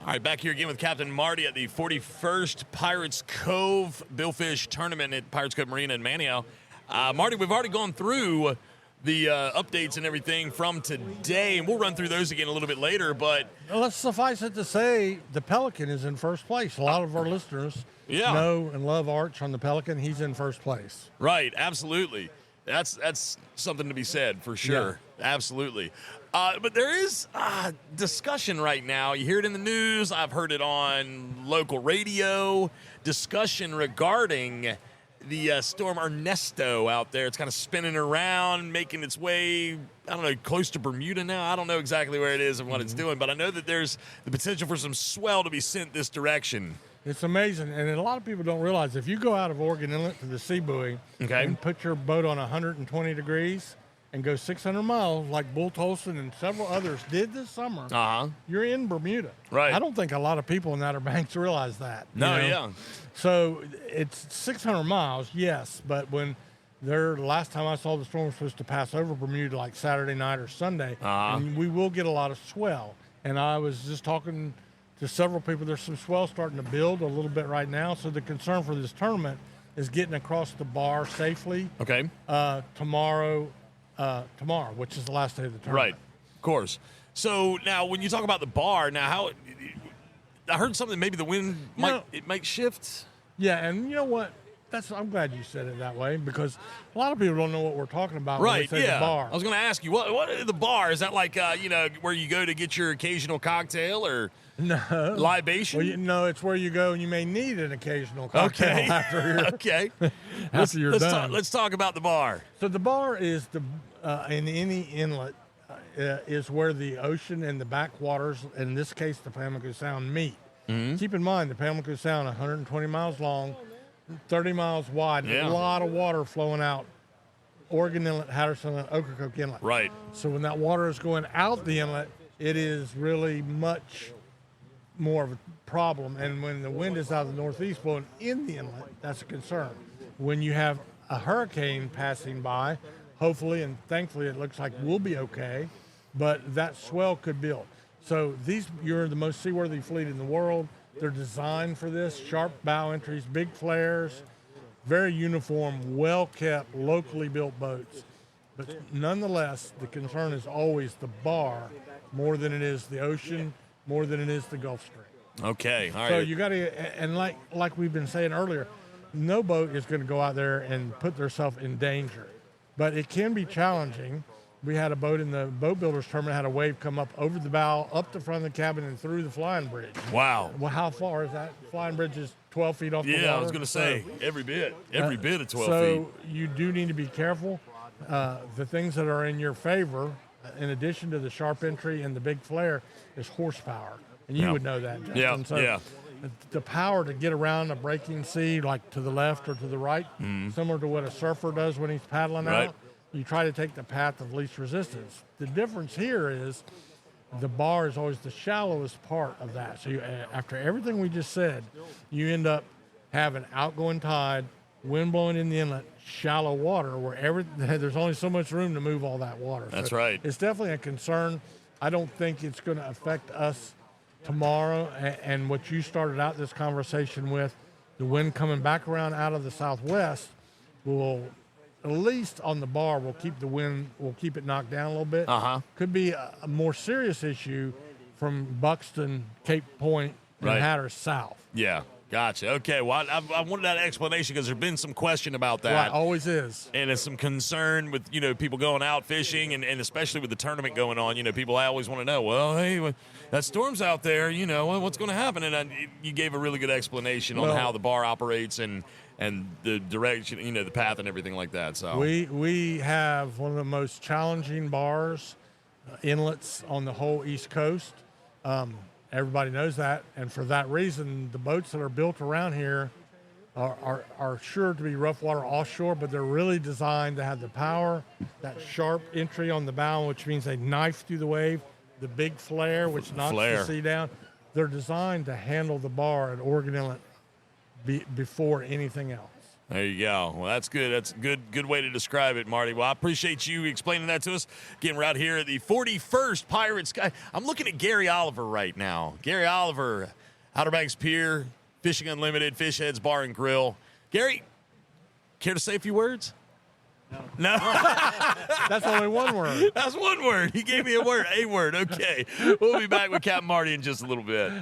All right, back here again with Captain Marty at the 41st Pirates Cove Billfish Tournament at Pirates Cove Marina in Manio. Marty, we've already gone through the updates and everything from today, and we'll run through those again a little bit later. But let's suffice it to say the Pelican is in first place. A lot of our listeners know and love Arch on the Pelican. He's in first place. Right, absolutely. That's something to be said for sure. Yeah. Absolutely. But there is discussion right now. You hear it in the news. I've heard it on local radio. Discussion regarding the storm Ernesto out there. It's kind of spinning around, making its way, I don't know, close to Bermuda now. I don't know exactly where it is and what it's doing, but I know that there's the potential for some swell to be sent this direction. It's amazing, and a lot of people don't realize if you go out of Oregon Inlet to the sea buoy and put your boat on 120 degrees and go 600 miles like Bull Tolson and several others did this summer, you're in Bermuda. Right. I don't think a lot of people in Outer Banks realize that. No, yeah. So it's 600 miles, yes, but when last time I saw the storm was supposed to pass over Bermuda like Saturday night or Sunday, and we will get a lot of swell. And I was just talking to several people. There's some swell starting to build a little bit right now. So the concern for this tournament is getting across the bar safely. Okay. Tomorrow, which is the last day of the tournament. Right, of course. So now when you talk about the bar, now I heard something, maybe the wind might shift. Yeah, and you know what? I'm glad you said it that way because a lot of people don't know what we're talking about when we say the bar. I was going to ask you, what is the bar? Is that like, where you go to get your occasional cocktail or libation? Well, it's where you go and you may need an occasional cocktail after you're done. Let's talk about the bar. So the bar is in any inlet is where the ocean and the backwaters, in this case the Pamlico Sound, meet. Mm-hmm. Keep in mind the Pamlico Sound, 120 miles long, 30 miles wide, a lot of water flowing out Oregon Inlet, Hatteras Inlet, Ocracoke Inlet. Right. So when that water is going out the inlet, it is really much more of a problem. And when the wind is out of the northeast blowing in the inlet, that's a concern. When you have a hurricane passing by, hopefully and thankfully it looks like we'll be okay, but that swell could build. So you're the most seaworthy fleet in the world. They're designed for this, sharp bow entries, big flares, very uniform, well-kept, locally built boats. But nonetheless, the concern is always the bar more than it is the ocean, more than it is the Gulf Stream. Okay, all right. So you got to, and like we've been saying earlier, no boat is going to go out there and put themselves in danger. But it can be challenging. We had a boat in the boat builders tournament, had a wave come up over the bow, up the front of the cabin, and through the flying bridge. Wow. Well, how far is that? Flying bridge is 12 feet off the water. Yeah, I was going to say, every bit of 12 feet. So you do need to be careful. The things that are in your favor, in addition to the sharp entry and the big flare, is horsepower. And you would know that, Justin. Yeah, the power to get around a breaking sea, like to the left or to the right, similar to what a surfer does when he's paddling out, you try to take the path of least resistance. The difference here is the bar is always the shallowest part of that. So after everything we just said, you end up having outgoing tide, wind blowing in the inlet, shallow water where there's only so much room to move all that water. That's right. It's definitely a concern. I don't think it's going to affect us tomorrow. And what you started out this conversation with, the wind coming back around out of the southwest will, at least on the bar, will keep it knocked down a little bit. Could be a more serious issue from Buxton, Cape Point, and Hatteras south. Yeah, gotcha. Okay, well, I wanted that explanation because there's been some question about that. Right, always is. And there's some concern with, people going out fishing and especially with the tournament going on. People always want to know, well, hey, that storm's out there, what's going to happen? And you gave a really good explanation on how the bar operates and the direction, the path and everything like that. So we have one of the most challenging bars, inlets on the whole East Coast. Everybody knows that, and for that reason, the boats that are built around here are sure to be rough water offshore, but they're really designed to have the power, that sharp entry on the bow, which means they knife through the wave, the big flare, which knocks the sea down. They're designed to handle the bar at Oregon Inlet before anything else. There you go. Well, that's good. That's a good way to describe it, Marty. Well, I appreciate you explaining that to us. Again, we're out here at the 41st Pirate Sky. I'm looking at Gary Oliver right now. Gary Oliver, Outer Banks Pier, Fishing Unlimited, Fish Heads Bar and Grill. Gary, care to say a few words? No. That's only one word. That's one word. He gave me a word. A word. Okay. We'll be back with Captain Marty in just a little bit.